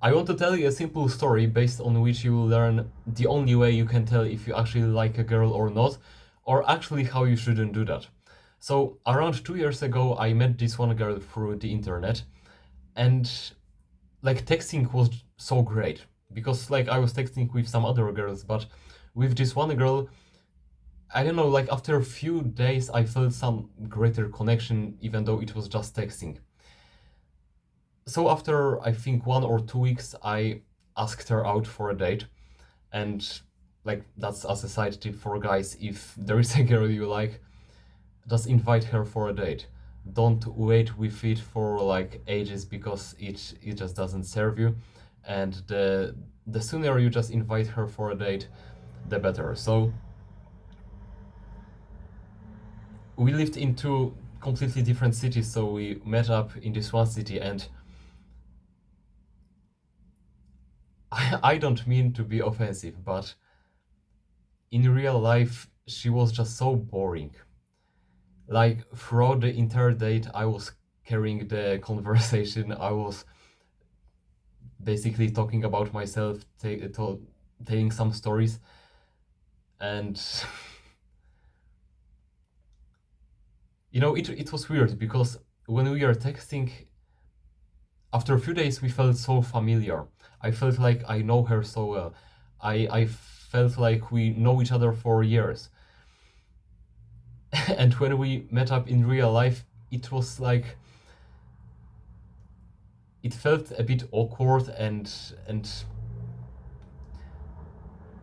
I want to tell you a simple story based on which you will learn the only way you can tell if you actually like a girl or not, or actually how you shouldn't do that. So, around 2 years ago, I met this one girl through the internet, and like texting was so great because like I was texting with some other girls, but with this one girl, I don't know, like after a few days, I felt some greater connection, even though it was just texting. So after I think 1 or 2 weeks, I asked her out for a date, and like that's as a side tip for guys: if there is a girl you like, just invite her for a date. Don't wait with it for like ages because it just doesn't serve you, and the sooner you just invite her for a date, the better. So we lived in two completely different cities, so we met up in this one city, and I don't mean to be offensive, but in real life, she was just so boring. Like throughout the entire date, I was carrying the conversation. I was basically talking about myself, telling some stories, and it was weird because when we were texting, after a few days, we felt so familiar. I felt like I know her so well. I felt like we know each other for years. And when we met up in real life, it was like it felt a bit awkward, and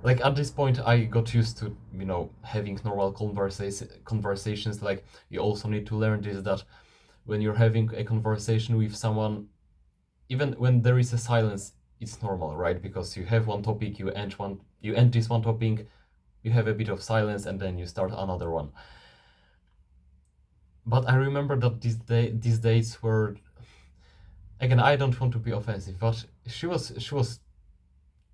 like at this point I got used to having normal conversations. Like you also need to learn this, that when you're having a conversation with someone, even when there is a silence, it's normal, right? Because you have one topic, you end this one topic, you have a bit of silence, and then you start another one. But I remember that these dates were, again, I don't want to be offensive, but she was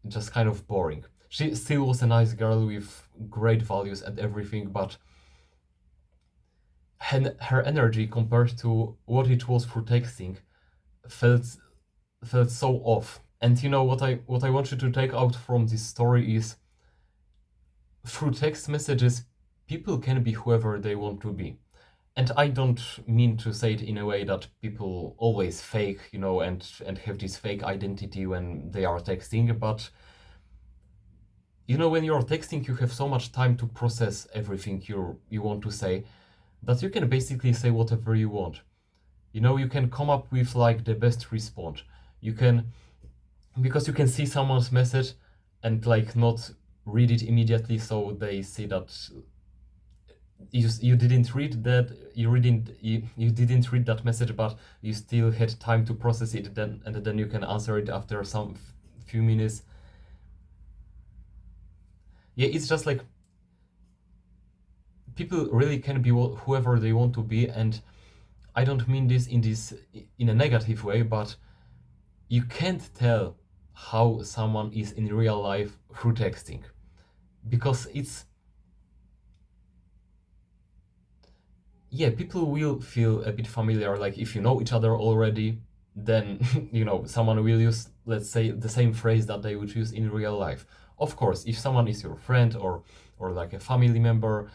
just kind of boring. She still was a nice girl with great values and everything, but her energy compared to what it was for texting felt so off. And what I want you to take out from this story is, through text messages, people can be whoever they want to be. And I don't mean to say it in a way that people always fake, and have this fake identity when they are texting, but when you're texting, you have so much time to process everything you want to say, that you can basically say whatever you want. You can come up with like the best response. You can, because you can see someone's message and like not read it immediately, so they see that you didn't read that, you didn't read that message, but you still had time to process it, and then you can answer it after some few minutes. Yeah, it's just like people really can be whoever they want to be, and I don't mean this in a negative way, but you can't tell how someone is in real life through texting, because people will feel a bit familiar. Like if you know each other already, then someone will use, let's say, the same phrase that they would use in real life. Of course, if someone is your friend or like a family member,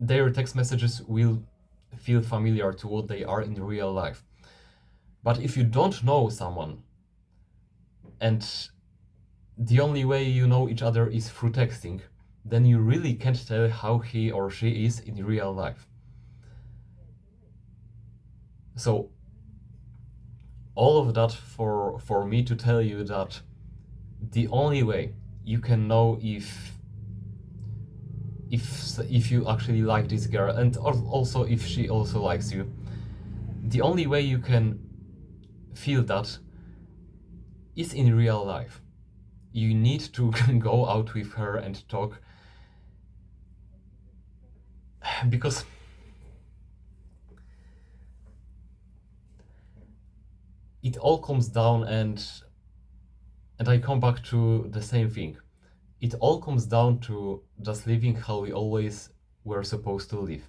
their text messages will feel familiar to what they are in real life. But if you don't know someone, and the only way you know each other is through texting, then you really can't tell how he or she is in real life. So all of that for me to tell you that the only way you can know if you actually like this girl, and also if she also likes you, the only way you can feel that is in real life. You need to go out with her and talk, because it all comes down, and I come back to the same thing. It all comes down to just living how we always were supposed to live.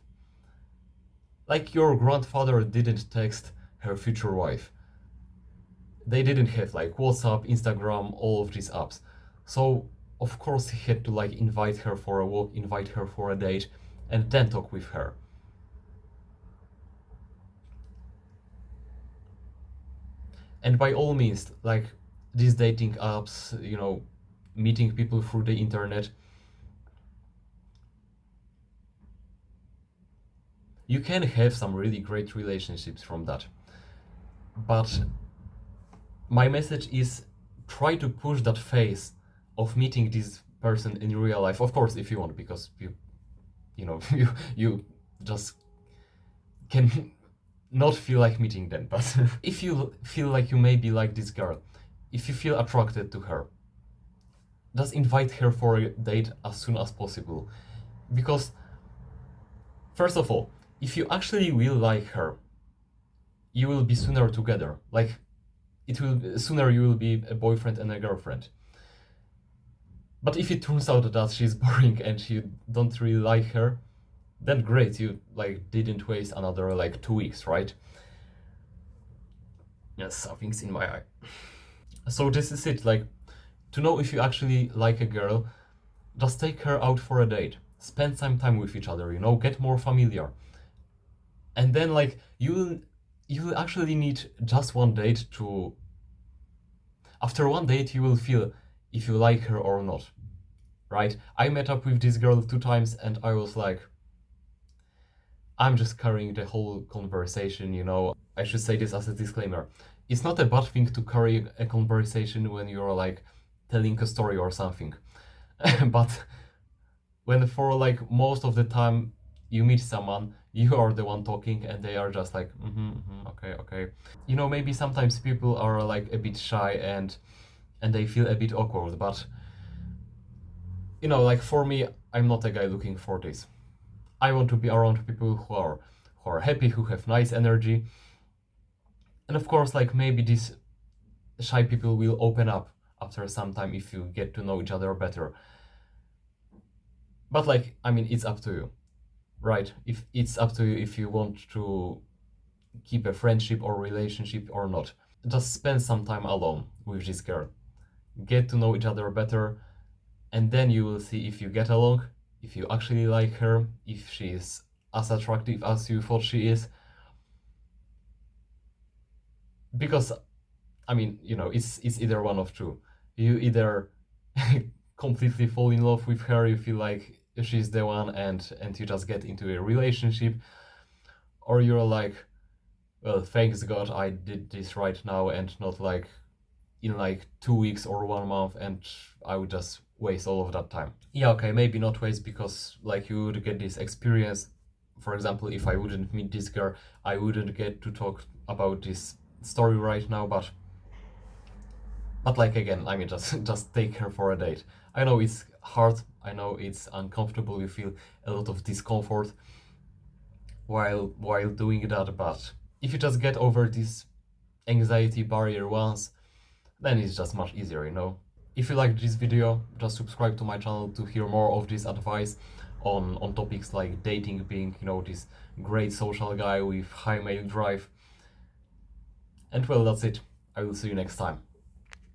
Like your grandfather didn't text her future wife. they didn't have like WhatsApp, Instagram, all of these apps. So of course he had to like invite her for a walk, invite her for a date, and then talk with her. And by all means, like these dating apps, meeting people through the internet, you can have some really great relationships from that. But my message is, try to push that phase of meeting this person in real life. Of course, if you want, because you just can not feel like meeting them. But if you feel like you maybe like this girl, if you feel attracted to her, just invite her for a date as soon as possible. Because first of all, if you actually will like her, you will be sooner together. Like, it will sooner you will be a boyfriend and a girlfriend. But if it turns out that she's boring and you don't really like her, then great, you like didn't waste another like 2 weeks, right? Yes, something's in my eye. So this is it, like, to know if you actually like a girl, just take her out for a date, spend some time with each other, get more familiar. And then like you will actually need just one date to, after one date you will feel if you like her or not, right? I met up with this girl 2 times and I was like, I'm just carrying the whole conversation, I should say this as a disclaimer. It's not a bad thing to carry a conversation when you're like telling a story or something. But when for like most of the time you meet someone, you are the one talking and they are just like, okay. Maybe sometimes people are like a bit shy and they feel a bit awkward, but like for me, I'm not a guy looking for this. I want to be around people who are happy, who have nice energy. And of course, like maybe these shy people will open up after some time if you get to know each other better. But like, I mean, it's up to you, right? If it's up to you if you want to keep a friendship or relationship or not. Just spend some time alone with this girl. Get to know each other better, and then you will see if you get along, if you actually like her, if she is as attractive as you thought she is. Because, I mean, it's either one of two. You either completely fall in love with her, you feel like she's the one, and you just get into a relationship, or you're like, well, thanks God I did this right now and not like in like 2 weeks or 1 month and I would just waste all of that time. Yeah, okay, maybe not waste, because like you would get this experience. For example, if I wouldn't meet this girl, I wouldn't get to talk about this story right now, but like again, I mean, just take her for a date. I know it's hard, I know it's uncomfortable, you feel a lot of discomfort while doing that, but if you just get over this anxiety barrier once, then it's just much easier, If you liked this video, just subscribe to my channel to hear more of this advice on topics like dating, being, this great social guy with high male drive. And well, that's it. I will see you next time.